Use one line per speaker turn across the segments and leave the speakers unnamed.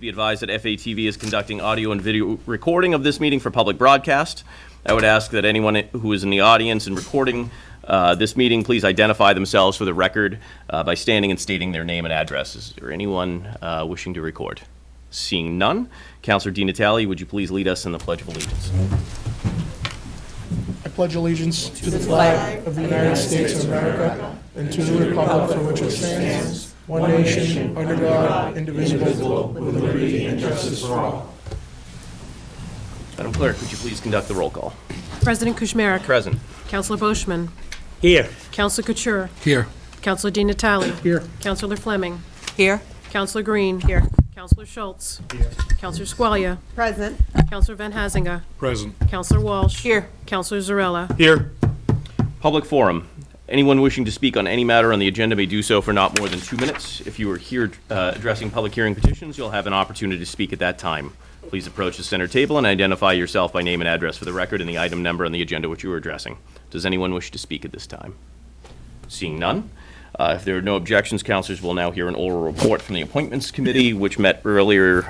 Be advised that FATV is conducting audio and video recording of this meeting for public broadcast. I would ask that anyone who is in the audience and recording this meeting please identify themselves for the record by standing and stating their name and address. Is there anyone wishing to record? Seeing none, Councilor Di Natale, would you please lead us in the Pledge of Allegiance?
I pledge allegiance to the flag of the United States of America and to the republic for which it stands, one nation, under God, indivisible, with liberty and justice for all.
Madam Clerk, would you please conduct the roll call?
President Kuchmarek.
Present.
Councilor Boschman.
Here.
Councilor Couture.
Here.
Councilor Di Natale.
Here.
Councilor Fleming.
Here.
Councilor Green. Here. Councilor Schultz.
Here.
Councilor Squalia.
Present.
Councilor Van Hazinga.
Present.
Councilor Walsh.
Here.
Councilor Zarella.
Here.
Public forum. Anyone wishing to speak on any matter on the agenda may do so for not more than 2 minutes. If you are here addressing public hearing petitions, you'll have an opportunity to speak at that time. Please approach the center table and identify yourself by name and address for the record and the item number on the agenda which you are addressing. Does anyone wish to speak at this time? Seeing none. If there are no objections, councilors will now hear an oral report from the Appointments Committee, which met earlier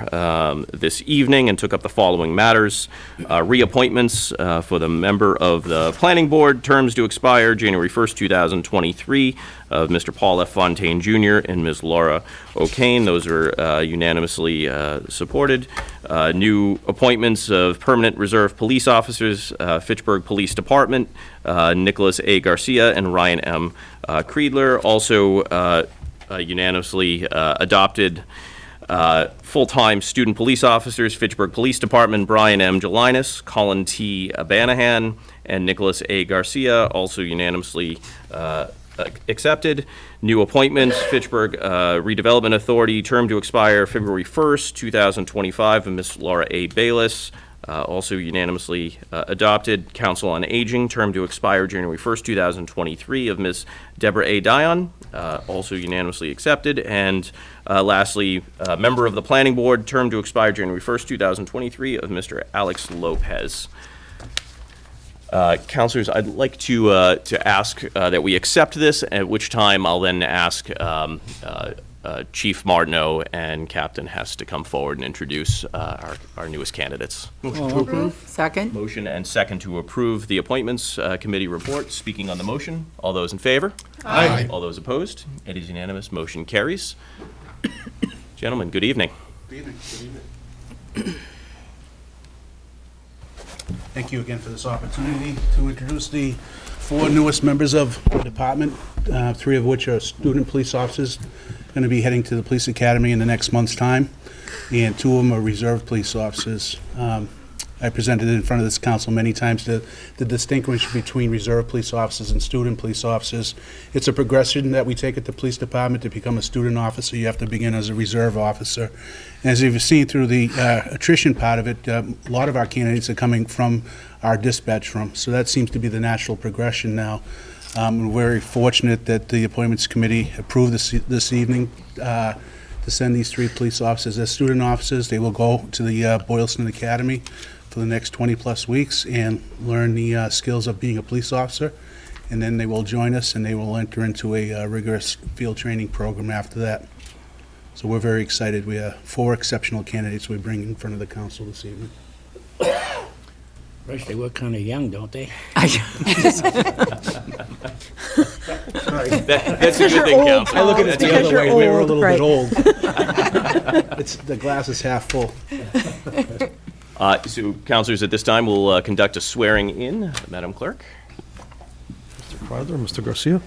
this evening and took up the following matters. Reappointments for the member of the Planning Board, terms to expire January 1st, 2023, of Mr. Paul F. Fontaine Jr. and Ms. Laura O'Kane. Those are unanimously supported. New appointments of permanent reserve police officers, Fitchburg Police Department, Nicholas A. Garcia and Ryan M. Creedler. Also unanimously adopted full-time student police officers, Fitchburg Police Department, Brian M. Gelinas, Colin T. Banahan, and Nicholas A. Garcia, also unanimously accepted. New appointments, Fitchburg Redevelopment Authority, term to expire February 1st, 2025, of Ms. Laura A. Bayless, also unanimously adopted. Council on Aging, term to expire January 1st, 2023, of Ms. Deborah A. Dion, also unanimously accepted. And lastly, member of the Planning Board, term to expire January 1st, 2023, of Mr. Alex Lopez. Councilors, I'd like to ask that we accept this, at which time I'll then ask Chief Martineau and Captain Hess to come forward and introduce our newest candidates.
Motion to approve. Second.
Motion and second to approve the Appointments Committee report. Speaking on the motion, all those in favor?
Aye.
All those opposed? It is unanimous. Motion carries. Gentlemen, good evening.
Good evening. Good evening. Thank you again for this opportunity to introduce the 4 newest members of the department, 3 of which are student police officers going to be heading to the police academy in the next month's time, and 2 of them are reserve police officers. I presented in front of this council many times the distinction between reserve police officers and student police officers. It's a progression that we take at the police department. To become a student officer, you have to begin as a reserve officer. As you've seen through the attrition part of it, a lot of our candidates are coming from our dispatch room, so that seems to be the natural progression now. We're very fortunate that the Appointments Committee approved this evening to send these 3 police officers as student officers. They will go to the Boylston Academy for the next 20-plus weeks and learn the skills of being a police officer, and then they will join us and they will enter into a rigorous field training program after that. So we're very excited. We have 4 exceptional candidates we bring in front of the council this evening.
Gosh, they look kind of young, don't they?
That's a good thing, Council.
I look at it the other way. We were a little bit old.
Right.
The glass is half full.
So, councilors, at this time, we'll conduct a swearing in. Madam Clerk.
Mr. Kreidler, Mr. Garcia.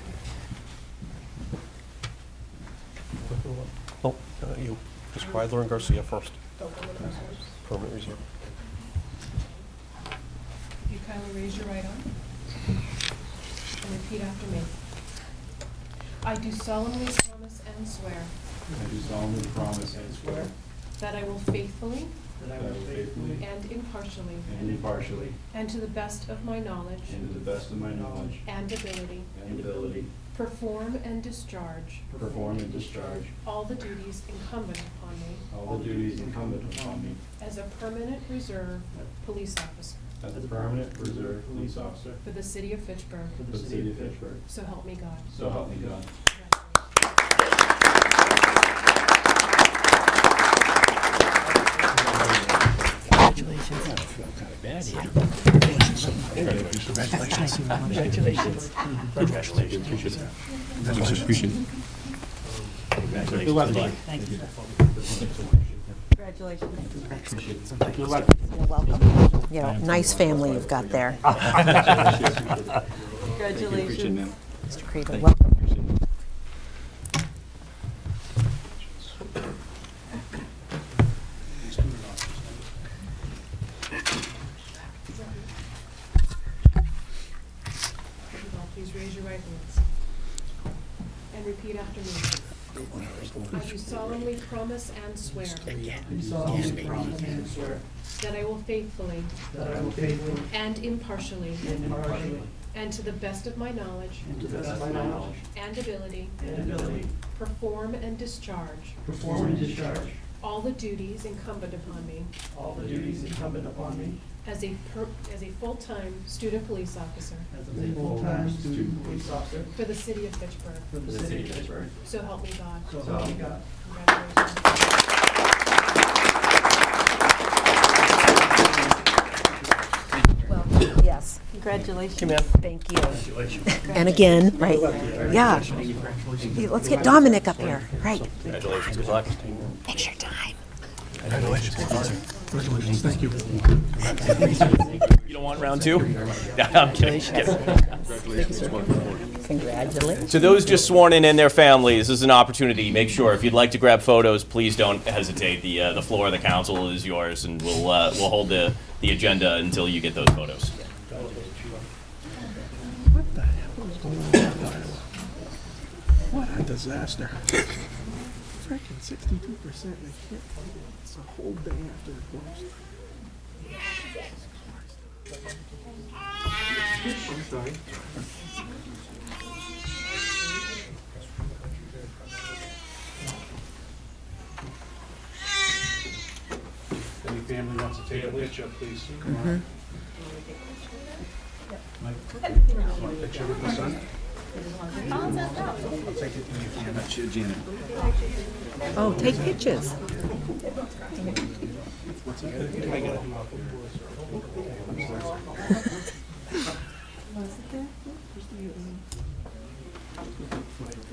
Oh, you. Ms. Kreidler and Garcia first. Permanent reserve.
You kindly raise your right arm and repeat after me. I do solemnly promise and swear
I do solemnly promise and swear
that I will faithfully
that I will faithfully
and impartially
and impartially
and to the best of my knowledge
and to the best of my knowledge
and ability
and ability
perform and discharge
perform and discharge
all the duties incumbent upon me
all the duties incumbent upon me
as a permanent reserve police officer
as a permanent reserve police officer
for the city of Fitchburg.
for the city of Fitchburg.
So help me God.
So help me God.
Congratulations.
bad here.
Congratulations. You're welcome. You know, nice family you've got there. Congratulations. Mr. Krieger, welcome.
Please raise your right hands and repeat after me. I do solemnly promise and swear that I will faithfully and impartially and to the best of my knowledge and ability perform and discharge all the duties incumbent upon me as a full-time student police officer for the city of Fitchburg. So help me God. Congratulations.
Well, yes. Congratulations. Thank you. And again, right, yeah. Hey, let's get Dominic up here, right.
Congratulations, good luck.
Picture time.
Thank you.
You don't want round two? I'm kidding.
Congratulations.
To those just sworn in and their families, this is an opportunity. Make sure, if you'd like to grab photos, please don't hesitate. The floor of the council is yours, and we'll hold the agenda until you get those photos.
What the hell is going on out there? What a disaster. Freaking 62%. They can't. It's a whole day after it closed. I'm sorry.
Any family wants to take a picture, please come on. Mike, want a picture with the son? I'll take it from you, Janet. That's your Janet.
Oh, take pictures.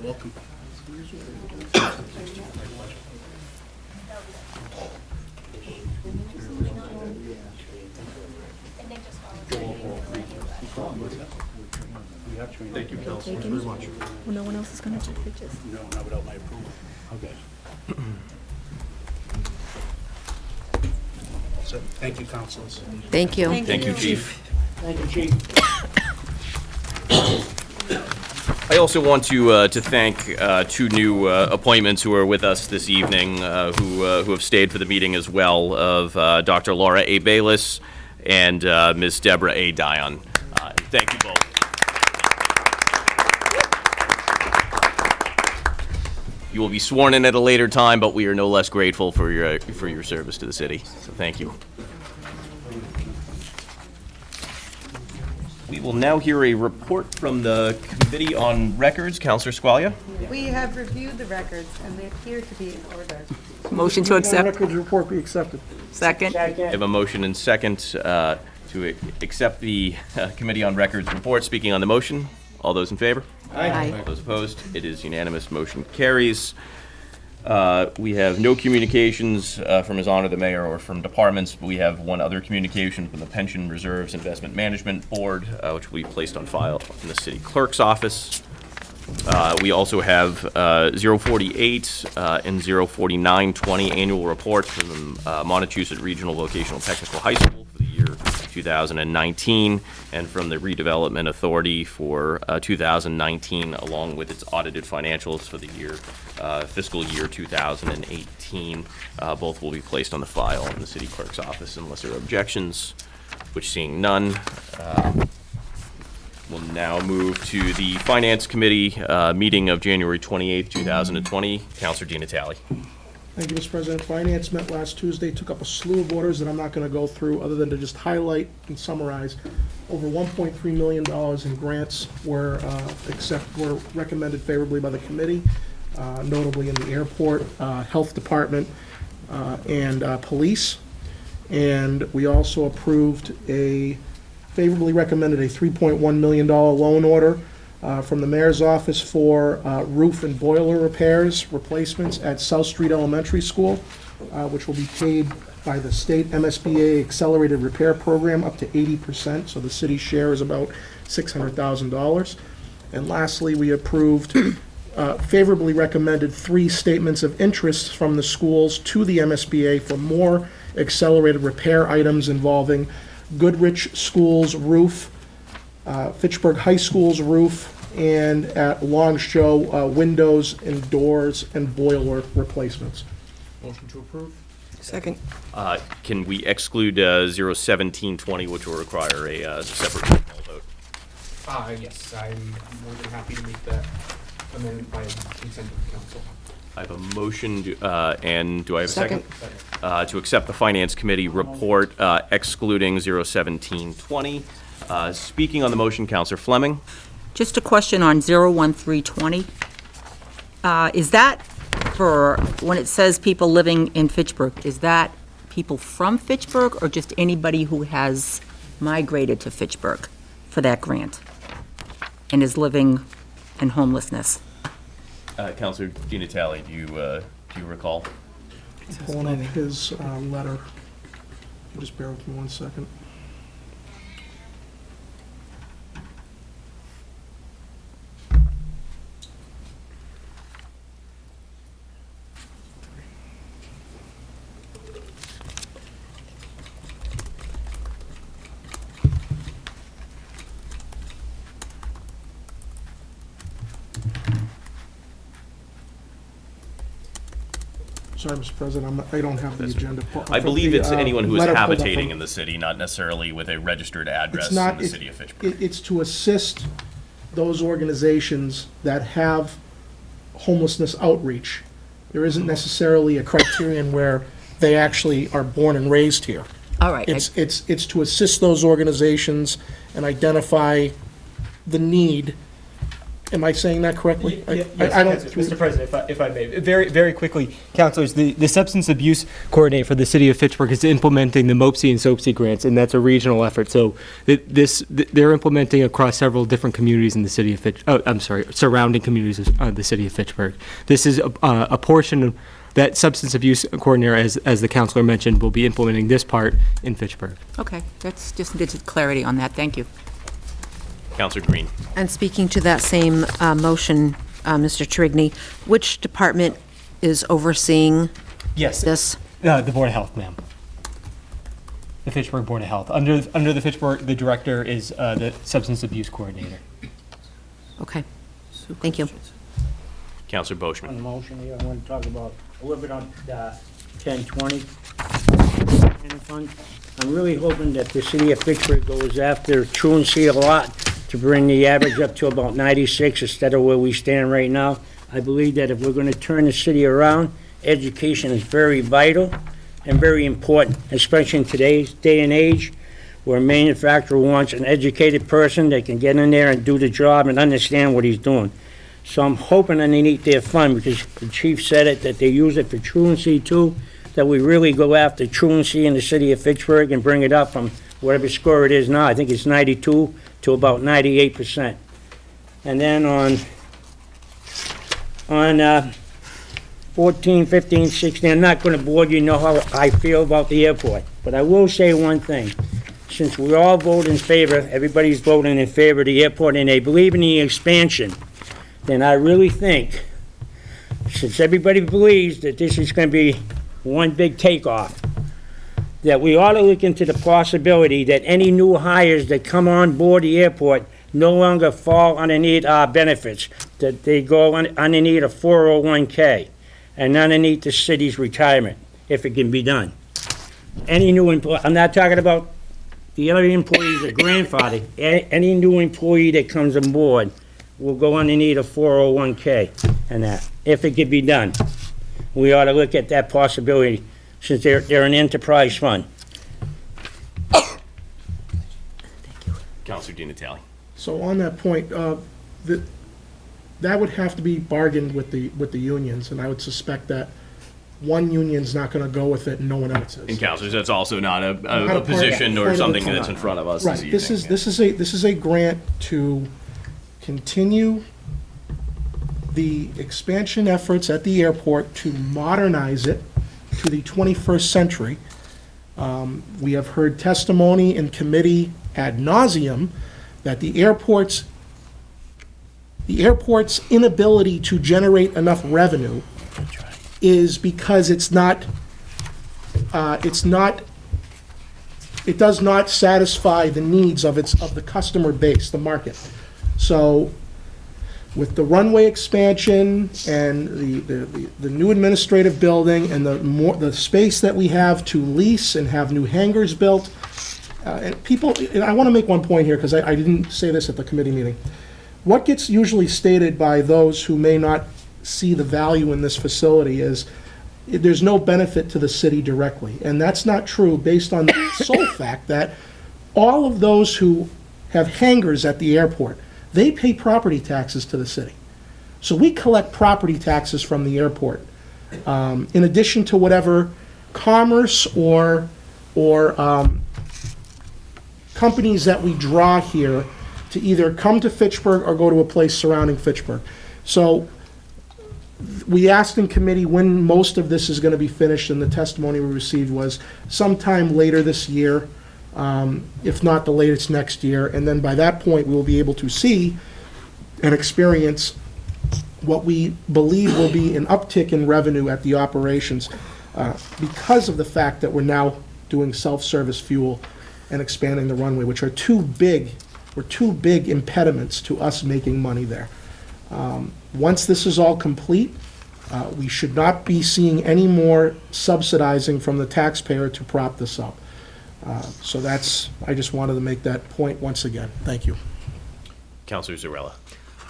Welcome. Thank you, Council, very much.
Well, no one else is going to take pictures.
No, not without my approval. Okay. So, thank you, councilors.
Thank you.
Thank you, Chief.
Thank you, Chief.
I also want to thank two new appointments who are with us this evening, who have stayed for the meeting as well, of Dr. Laura A. Bayless and Ms. Deborah A. Dion. Thank you both. You will be sworn in at a later time, but we are no less grateful for your service to the city. So thank you. We will now hear a report from the Committee on Records. Councilor Squalia.
We have reviewed the records, and they appear to be in order.
Motion to accept.
Records report be accepted.
Second.
I have a motion and second to accept the Committee on Records report. Speaking on the motion, all those in favor?
Aye.
Those opposed? It is unanimous. Motion carries. We have no communications from His Honor the Mayor or from departments. We have one other communication from the Pension Reserves Investment Management Board, which will be placed on file in the City Clerk's office. We also have 048 and 04920 annual reports from the Montechusett Regional Vocational Technical High School for the year 2019, and from the Redevelopment Authority for 2019, along with its audited financials for the year fiscal year 2018. Both will be placed on the file in the City Clerk's office unless there are objections, which seeing none. We'll now move to the Finance Committee meeting of January 28th, 2020. Councilor Di Natale.
Thank you, Mr. President. Finance met last Tuesday, took up a slew of orders that I'm not going to go through, other than to just highlight and summarize. Over $1.3 million in grants were recommended favorably by the committee, notably in the airport, health department, and police. And we also approved favorably recommended a $3.1 million loan order from the mayor's office for roof and boiler repairs, replacements at South Street Elementary School, which will be paid by the state MSBA Accelerated Repair Program up to 80%, so the city's share is about $600,000. And lastly, we approved, favorably recommended 3 statements of interest from the schools to the MSBA for more accelerated repair items involving Goodrich School's roof, Fitchburg High School's roof, and at Long Show, windows and doors and boiler replacements.
Motion to approve?
Second.
Can we exclude 01720, which will require a separate roll call vote?
Yes, I'm more than happy to make that amendment by consent of the council.
I have a motion, and do I have a second? To accept the Finance Committee report excluding 01720. Speaking on the motion, Counselor Fleming.
Just a question on 01320. Is that for, when it says people living in Fitchburg, is that people from Fitchburg or just anybody who has migrated to Fitchburg for that grant and is living in homelessness?
Counselor Di Natale, do you recall?
Pulling up his letter. Just bear with me 1 second. Sorry, Mr. President, I don't have the agenda.
I believe it's anyone who is
Letter pulled up
habitating
from-
in the city, not necessarily with a registered address
It's not,
in the city of Fitchburg.
it's to assist those organizations that have homelessness outreach. There isn't necessarily a criterion where they actually are born and raised here.
All right.
It's to assist those organizations and identify the need. Am I saying that correctly? I don't.
Mr. President, if I may, very, very quickly, councilors, the substance abuse coordinator for the city of Fitchburg is implementing the MOPSI and SOPSI grants, and that's a regional effort. So they're implementing across several different communities in the city of surrounding communities of the city of Fitchburg. This is a portion of that substance abuse coordinator, as the councilor mentioned, will be implementing this part in Fitchburg.
Okay, that's just good clarity on that. Thank you.
Counselor Green.
And speaking to that same motion, Mr. Trigny, which department is overseeing
Yes.
this?
The Board of Health, ma'am. The Fitchburg Board of Health. Under the Fitchburg, the director is the substance abuse coordinator.
Okay, thank you.
Counselor
On
Boschman.
the motion here, I want to talk about a little bit on 1020. I'm really hoping that the city of Fitchburg goes after truancy a lot to bring the average up to about 96 instead of where we stand right now. I believe that if we're going to turn the city around, education is very vital and very important, especially in today's day and age where a manufacturer wants an educated person that can get in there and do the job and understand what he's doing. So I'm hoping underneath their fund, because the chief said it, that they use it for truancy too, that we really go after truancy in the city of Fitchburg and bring it up from whatever score it is now. I think it's 92 to about 98%. And then on 14, 15, 16, I'm not going to bore you know how I feel about the airport, but I will say one thing. Since we all vote in favor, everybody's voting in favor of the airport, and they believe in the expansion, then I really think, since everybody believes that this is going to be one big takeoff, that we ought to look into the possibility that any new hires that come on board the airport no longer fall underneath our benefits, that they go underneath a 401k and underneath the city's retirement, if it can be done. Any new employee, I'm not talking about the other employees are grandfathered, any new employee that comes on board will go underneath a 401k and that, if it could be done. We ought to look at that possibility, since they're an enterprise fund.
Counselor Di Natale.
So on that point, that would have to be bargained with the unions, and I would suspect that one union's not gonna go with it and no one else is.
And counselors, that's also not
Not a
a
part-
position
part
or
of the
something
plan.
that's in front of us
Right,
this evening.
this is a grant to continue the expansion efforts at the airport to modernize it to the 21st century. We have heard testimony in committee ad nauseum that the airport's inability to generate enough revenue is because it does not satisfy the needs of the customer base, the market. So with the runway expansion and the new administrative building and the space that we have to lease and have new hangars built, and I want to make one point here, because I didn't say this at the committee meeting. What gets usually stated by those who may not see the value in this facility is there's no benefit to the city directly. And that's not true based on the sole fact that all of those who have hangars at the airport, they pay property taxes to the city. So we collect property taxes from the airport, in addition to whatever commerce or companies that we draw here to either come to Fitchburg or go to a place surrounding Fitchburg. So we asked in committee when most of this is going to be finished, and the testimony we received was sometime later this year, if not the latest next year. And then by that point, we will be able to see and experience what we believe will be an uptick in revenue at the operations because of the fact that we're now doing self-service fuel and expanding the runway, which are two big impediments to us making money there. Once this is all complete, we should not be seeing any more subsidizing from the taxpayer to prop this up. So I just wanted to make that point once again. Thank you.
Counselor Zarella.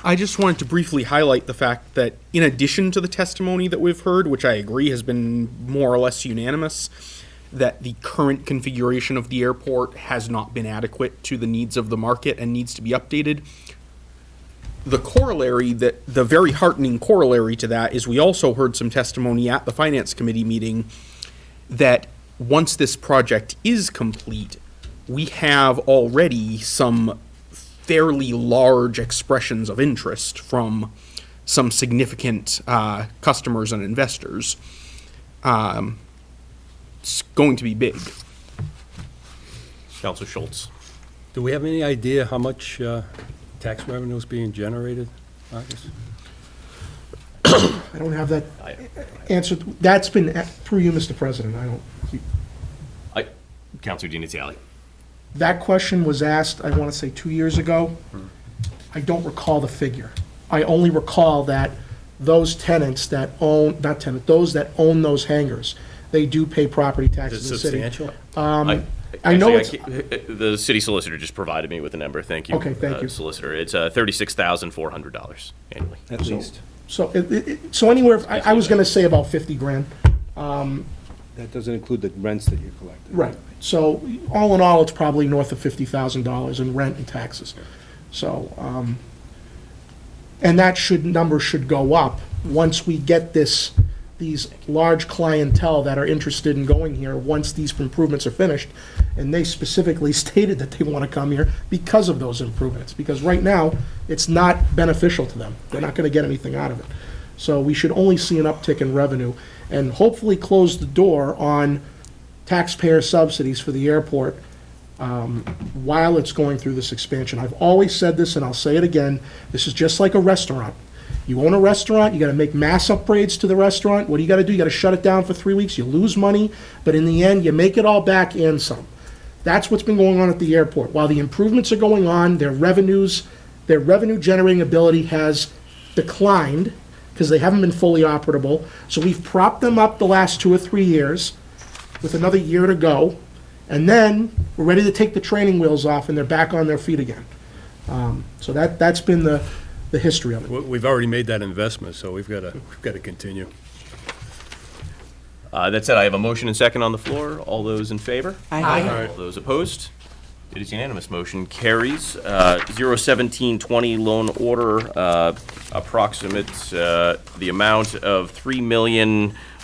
I just wanted to briefly highlight the fact that in addition to the testimony that we've heard, which I agree has been more or less unanimous, that the current configuration of the airport has not been adequate to the needs of the market and needs to be updated. The very heartening corollary to that is we also heard some testimony at the Finance Committee meeting that once this project is complete, we have already some fairly large expressions of interest from some significant customers and investors. It's going to be big.
Counselor Schultz.
Do we have any idea how much tax revenue is being generated, Marcus?
I don't have that answer. That's been through you, Mr. President.
Counselor Diniziali.
That question was asked, I want to say 2 years ago. I don't recall the figure. I only recall that those tenants that own, those that own those hangars, they do pay property taxes to the city.
Substantial?
I know
The city solicitor just provided me with a number. Thank you.
Okay, thank you.
Solicitor. It's $36,400 annually.
At least.
So anywhere, I was going to say about 50 grand.
That doesn't include the rents that you're collecting.
Right. So all in all, it's probably north of $50,000 in rent and taxes. So, and that number should go up once we get these large clientele that are interested in going here, once these improvements are finished. And they specifically stated that they want to come here because of those improvements. Because right now, it's not beneficial to them. They're not going to get anything out of it. So we should only see an uptick in revenue and hopefully close the door on taxpayer subsidies for the airport while it's going through this expansion. I've always said this, and I'll say it again, this is just like a restaurant. You own a restaurant, you gotta make mass upgrades to the restaurant. What do you gotta do? You gotta shut it down for 3 weeks, you lose money, but in the end, you make it all back and some. That's what's been going on at the airport. While the improvements are going on, their revenue generating ability has declined because they haven't been fully operable. So we've propped them up the last 2 or 3 years with another year to go. And then we're ready to take the training wheels off and they're back on their feet again. So that's been the history of it.
We've already made that investment, so we've got to continue.
That said, I have a motion and second on the floor. All those in favor?
Aye.
All those opposed? It is unanimous. Motion carries. 01720 loan order, approximate the amount of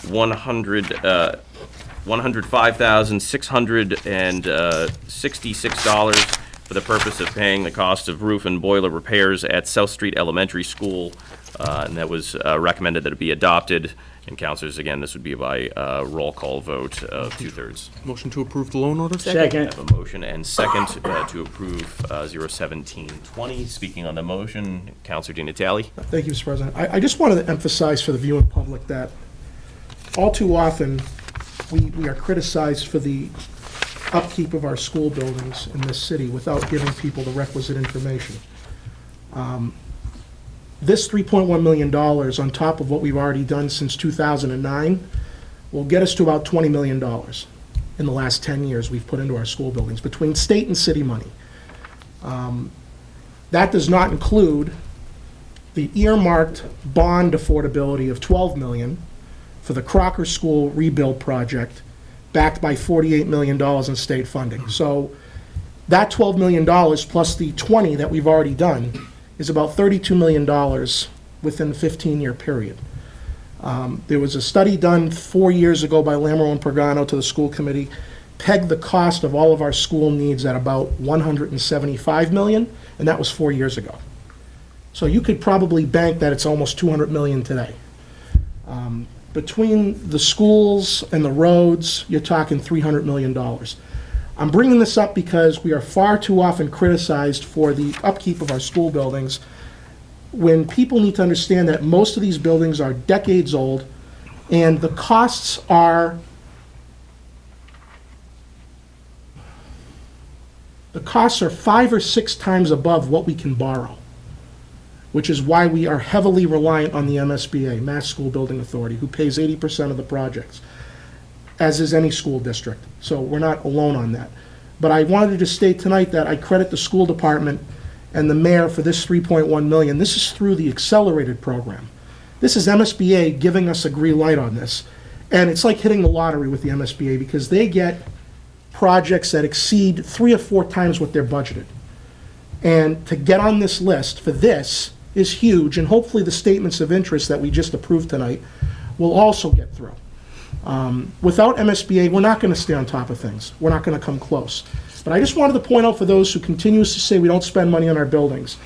$105,666 for the purpose of paying the cost of roof and boiler repairs at South Street Elementary School, and that was recommended that it be adopted. And councilors, again, this would be by roll call vote of 2/3.
Motion to approve the loan order?
I
Second.
have a motion and second to approve 01720. Speaking on the motion, Councilor Di Natale.
Thank you, Mr. President. I just wanted to emphasize for the viewing public that all too often, we are criticized for the upkeep of our school buildings in this city without giving people the requisite information. This $3.1 million on top of what we've already done since 2009 will get us to about $20 million in the last 10 years we've put into our school buildings between state and city money. That does not include the earmarked bond affordability of $12 million for the Crocker School rebuild project, backed by $48 million in state funding. So that $12 million plus the 20 that we've already done is about $32 million within the 15-year period. There was a study done 4 years ago by Lamro and Pagano to the school committee, pegged the cost of all of our school needs at about $175 million, and that was 4 years ago. So you could probably bank that it's almost $200 million today. Between the schools and the roads, you're talking $300 million. I'm bringing this up because we are far too often criticized for the upkeep of our school buildings, when people need to understand that most of these buildings are decades old, and the costs are five or six times above what we can borrow, which is why we are heavily reliant on the MSBA, Mass School Building Authority, who pays 80% of the projects, as is any school district. So we're not alone on that. But I wanted to state tonight that I credit the school department and the mayor for this $3.1 million. This is through the accelerated program. This is MSBA giving us a green light on this. And it's like hitting the lottery with the MSBA, because they get projects that exceed 3 or 4 times what they're budgeted. And to get on this list for this is huge, and hopefully the statements of interest that we just approved tonight will also get through. Without MSBA, we're not going to stay on top of things. We're not going to come close. But I just wanted to point out for those who continues to say we don't spend money on our buildings,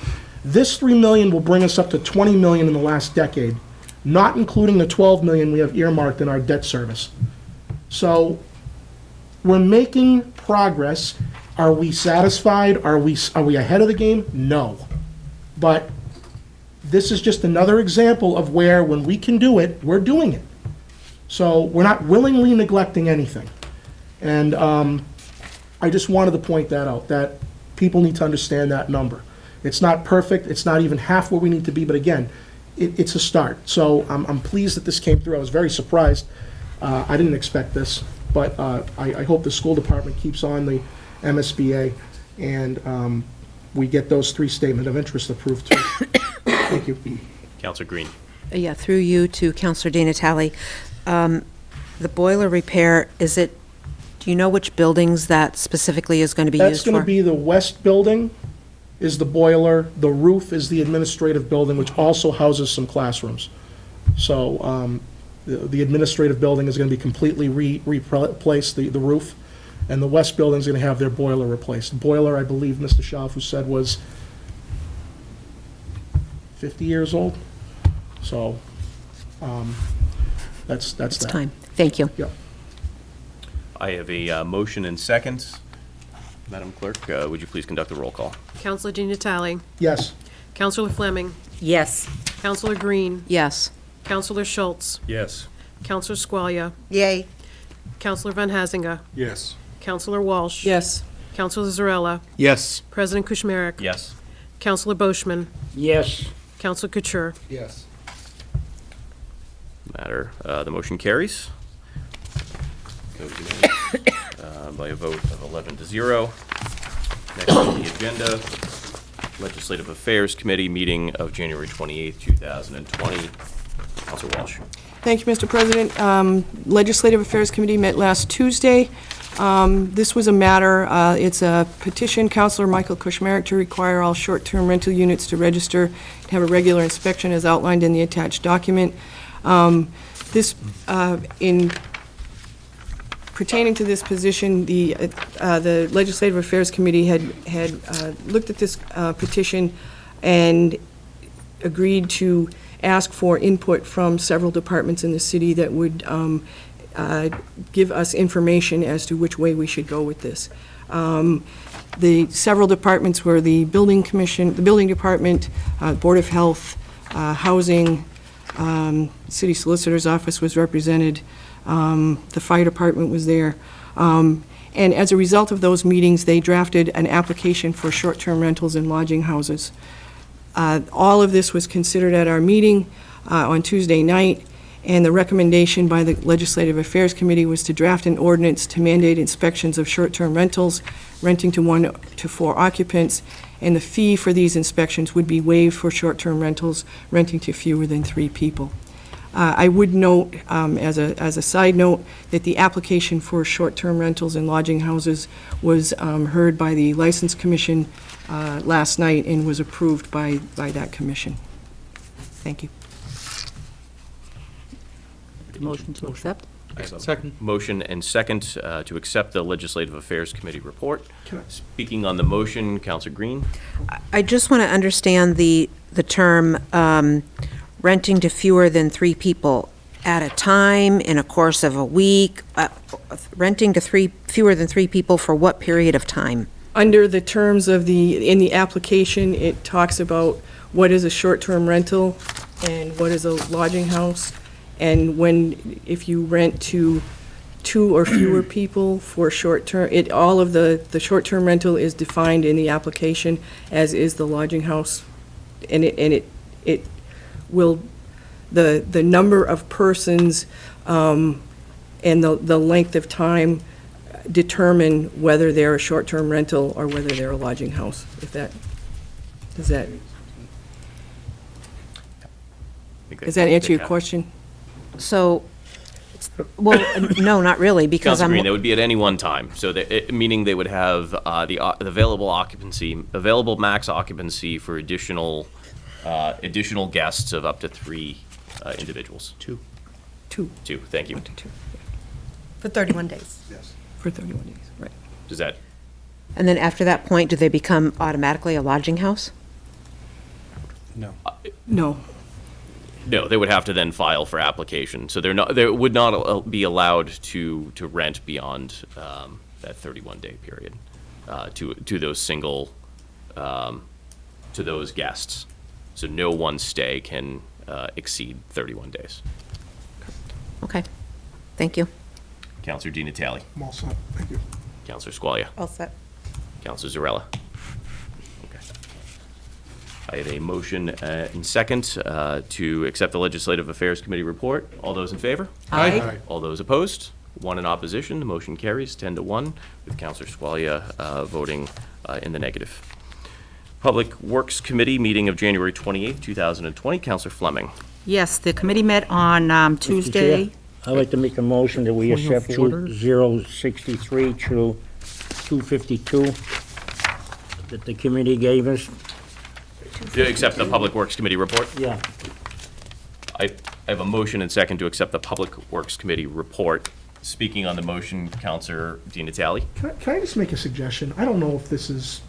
this $3 million will bring us up to $20 million in the last decade, not including the $12 million we have earmarked in our debt service. So we're making progress. Are we satisfied? Are we ahead of the game? No. But this is just another example of where, when we can do it, we're doing it. So we're not willingly neglecting anything. And I just wanted to point that out, that people need to understand that number. It's not perfect. It's not even half where we need to be. But again, it's a start. So I'm pleased that this came through. I was very surprised. I didn't expect this. But I hope the school department keeps on the MSBA, and we get those 3 statement of interest approved too. Thank you.
Councilor Green.
Yeah, through you to Councilor Di Natale. The boiler repair, do you know which buildings that specifically is going to be used
That's
for?
going to be the west building is the boiler. The roof is the administrative building, which also houses some classrooms. So the administrative building is going to be completely replaced, the roof, and the west building is going to have their boiler replaced. The boiler, I believe Mr. Schauf said, was 50 years old. So that's
It's
that.
time. Thank you.
Yep.
I have a motion and second. Madam Clerk, would you please conduct the roll call?
Counselor Di Natale.
Yes.
Counselor Fleming.
Yes.
Counselor Green.
Yes.
Counselor Schultz.
Yes.
Counselor Squalia.
Yay.
Counselor Van Hazinga.
Yes.
Counselor Walsh.
Yes.
Counselor Zarella.
Yes.
President Kushmerek.
Yes.
Counselor Boishman.
Yes.
Counselor Couture.
Yes.
The motion carries. Goes unanimous, by a vote of 11-0. Next on the agenda, Legislative Affairs Committee meeting of January 28th, 2020. Counselor Walsh.
Thank you, Mr. President. Legislative Affairs Committee met last Tuesday. This was a matter, it's a petition, Councilor Michael Kushmerek, to require all short-term rental units to register and have a regular inspection as outlined in the attached document. This, in pertaining to this position, the Legislative Affairs Committee had looked at this petition and agreed to ask for input from several departments in the city that would give us information as to which way we should go with this. The several departments were the Building Commission, the Building Department, Board of Health, Housing, City Solicitor's Office was represented, the Fire Department was there. And as a result of those meetings, they drafted an application for short-term rentals and lodging houses. All of this was considered at our meeting on Tuesday night, and the recommendation by the Legislative Affairs Committee was to draft an ordinance to mandate inspections of short-term rentals, renting to 1 to 4 occupants, and the fee for these inspections would be waived for short-term rentals renting to fewer than 3 people. I would note, as a side note, that the application for short-term rentals and lodging houses was heard by the License Commission last night and was approved by that commission. Thank you.
Motion to accept?
Second.
Motion and second to accept the Legislative Affairs Committee report.
Can I-
Speaking on the motion, Counselor Green.
I just want to understand the term renting to fewer than 3 people at a time, in a course of a week, renting to fewer than 3 people for what period of time?
Under the terms of in the application, it talks about what is a short-term rental and what is a lodging house. And if you rent to 2 or fewer people for short-term, all of the short-term rental is defined in the application, as is the lodging house. And it will, the number of persons and the length of time determine whether they're a short-term rental or whether they're a lodging house, does that answer your question?
So, well, no, not really, because
Counselor
I'm...
Green, that would be at any one time, so meaning they would have the available max occupancy for additional guests of up to 3 individuals.
2.
2, thank you.
1 to 2.
For 31 days.
Yes.
For 31 days, right.
Does that,
And then after that point, do they become automatically a lodging house?
No.
No.
no, they would have to then file for application, so they would not be allowed to rent beyond that 31-day period to those single, to those guests. So no one stay can exceed 31 days.
Okay, thank you.
Counselor Di Natale.
I'm all set. Thank you.
Counselor Squalia.
All set.
Counselor Zarella. Okay. I have a motion and second to accept the Legislative Affairs Committee report. All those in favor?
Aye.
All those opposed? 1 in opposition. The motion carries 10-1, with Counselor Squalia voting in the negative. Public Works Committee meeting of January 28, 2020. Counselor Fleming.
Yes, the committee met on Tuesday.
Chair, I'd like to make a motion that we
Point of
accept
order.
063 through 252 that the committee gave us.
To accept the Public Works Committee report.
Yeah.
I have a motion and second to accept the Public Works Committee report. Speaking on the motion, Counselor Di Natale.
Can I just make a suggestion? I don't know if this is,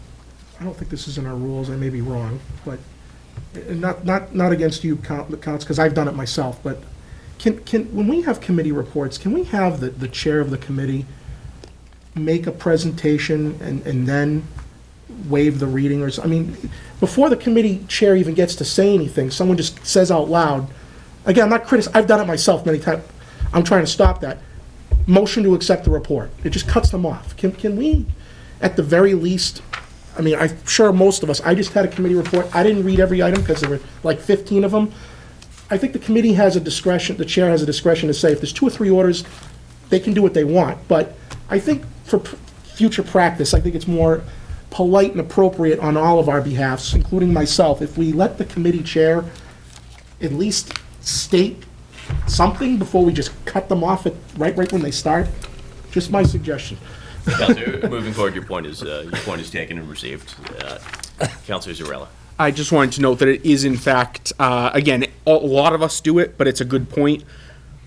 I don't think this is in our rules, I may be wrong, but, and not against you, Counts, because I've done it myself, but when we have committee reports, can we have the chair of the committee make a presentation and then waive the reading, I mean, before the committee chair even gets to say anything, someone just says out loud, again, I'm not I've done it myself many times, I'm trying to stop that. Motion to accept the report. It just cuts them off. Can we, at the very least, I mean, I'm sure most of us, I just had a committee report. I didn't read every item because there were like 15 of them. I think the committee has a discretion, the chair has a discretion to say if there's 2 or 3 orders, they can do what they want. But I think for future practice, I think it's more polite and appropriate on all of our behalfs, including myself, if we let the committee chair at least state something before we just cut them off at right when they start. Just my suggestion.
Counselor, moving forward, your point is taken and received. Counselor Zarella.
I just wanted to note that it is, in fact, again, a lot of us do it, but it's a good point.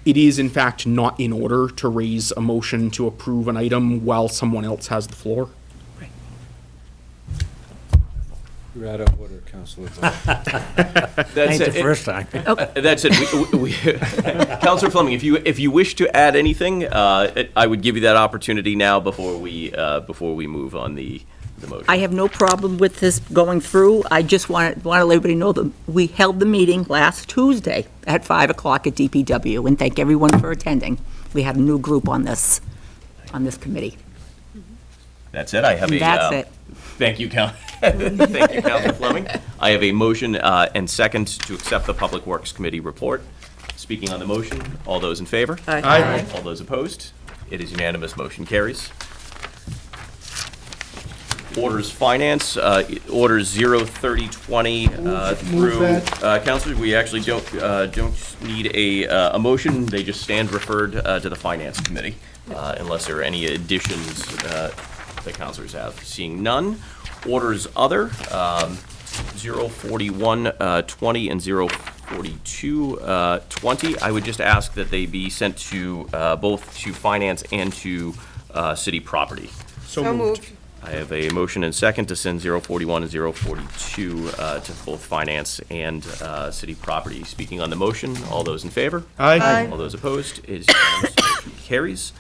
it is in fact not in order to raise a motion to approve an item while someone else has the floor.
You're out of order, Councilor.
Ain't the first time.
That said, Counselor Fleming, if you wish to add anything, I would give you that opportunity now before we move on the motion.
I have no problem with this going through. I just want to let everybody know that we held the meeting last Tuesday at 5 o'clock at DPW, and thank everyone for attending. We had a new group on this committee.
That's it. I have
And that's it.
Thank you, Thank you, Counselor Fleming. I have a motion and second to accept the Public Works Committee report. Speaking on the motion, all those in favor?
Aye.
All those opposed? It is unanimous. Motion carries. Orders Finance, orders 03020 through, Counselors, we actually don't need a motion. They just stand referred to the Finance Committee, unless there are any additions that Counselors have. Seeing none. Orders Other, 04120 and 04220. I would just ask that they be sent to both to Finance and to City Property.
So moved.
I have a motion and second to send 041 and 042 to both Finance and City Property. Speaking on the motion, all those in favor?
Aye.
All those opposed? It is unanimous. Motion carries.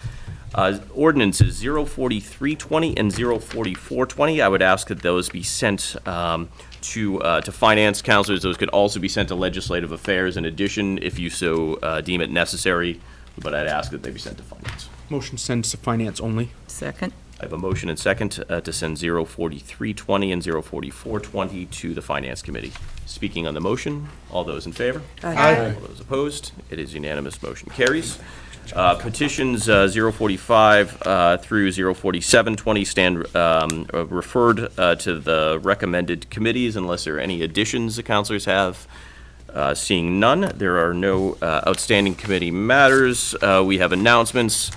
Ordinances 04320 and 04420. I would ask that those be sent to Finance. Councilors, those could also be sent to Legislative Affairs in addition, if you so deem it necessary, but I'd ask that they be sent to Finance.
Motion sends to finance only.
Second.
I have a motion and second to send 04320 and 04420 to the Finance Committee. Speaking on the motion, all those in favor?
Aye.
All those opposed? It is unanimous. Motion carries. Petitions 045 through 04720 stand referred to the recommended committees unless there are any additions the councilors have. Seeing none, there are no outstanding committee matters. We have announcements.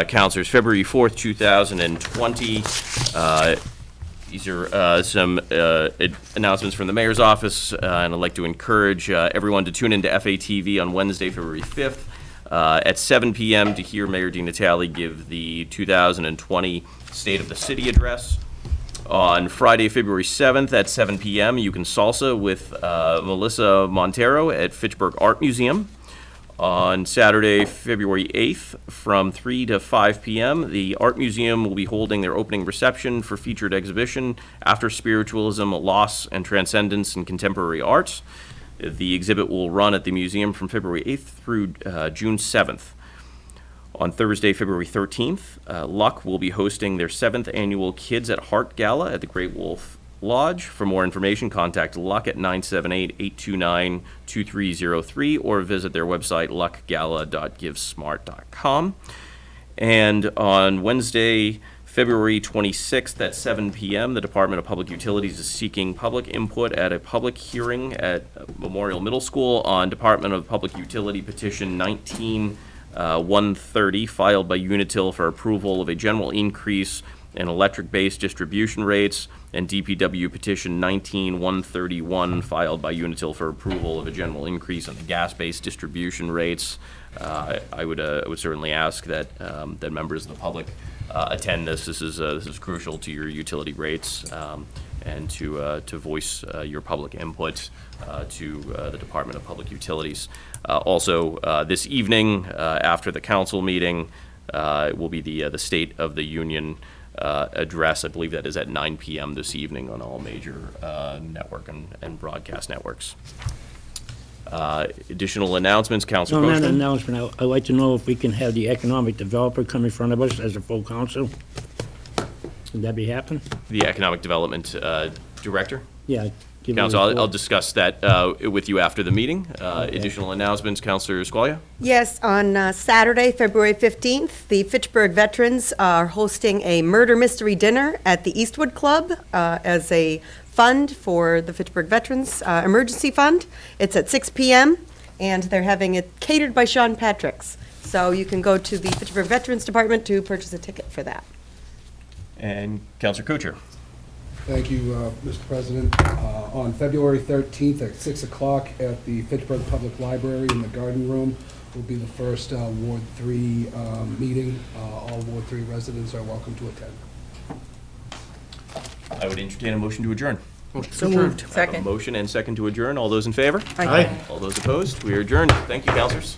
Councilors, February 4th, 2020. These are some announcements from the mayor's office, and I'd like to encourage everyone to tune into FATV on Wednesday, February 5th at 7 p.m. to hear Mayor DiNatale give the 2020 State of the City address. On Friday, February 7th at 7 p.m., you can salsa with Melissa Montero at Fitchburg Art Museum. On Saturday, February 8th, from 3 to 5 p.m., the Art Museum will be holding their opening reception for featured exhibition, After Spiritualism, Loss and Transcendence in Contemporary Art. The exhibit will run at the museum from February 8th through June 7th. On Thursday, February 13th, Luck will be hosting their 7th annual Kids at Heart Gala at the Great Wolf Lodge. For more information, contact Luck at 978-829-2303 or visit their website, luckgala.givesmart.com. And on Wednesday, February 26th at 7 p.m., the Department of Public Utilities is seeking public input at a public hearing at Memorial Middle School on Department of Public Utility Petition 19130, filed by Unitil for approval of a general increase in electric-based distribution rates, and DPW Petition 19131, filed by Unitil for approval of a general increase in the gas-based distribution rates. I would certainly ask that that members of the public attend this. This is crucial to your utility rates and to voice your public input to the Department of Public Utilities. Also, this evening after the council meeting will be the State of the Union address. I believe that is at 9 p.m. this evening on all major network and broadcast networks. Additional announcements, Councilor
No, not an
Boishman?
announcement. I'd like to know if we can have the economic developer come in front of us as a full council. Would that be happen?
The Economic Development Director?
Yeah. give me a
Council, I'll
report.
discuss that with you after the meeting. Additional announcements, Councilor Squalia?
Yes, on Saturday, February 15th, the Fitchburg veterans are hosting a murder mystery dinner at the Eastwood Club as a fund for the Fitchburg Veterans Emergency Fund. It's at 6 p.m., and they're having it catered by Sean Patrick's. So you can go to the Fitchburg Veterans Department to purchase a ticket for that.
And Councilor Kuchar?
Thank you, Mr. President. On February 13th at 6 o'clock at the Fitchburg Public Library in the Garden Room will be the first Ward 3 meeting. All Ward 3 residents are welcome to attend.
I would entertain a motion to adjourn.
So moved.
I have a
Second.
motion and second to adjourn. All those in favor?
Aye.
All those opposed? We are adjourned. Thank you, counselors.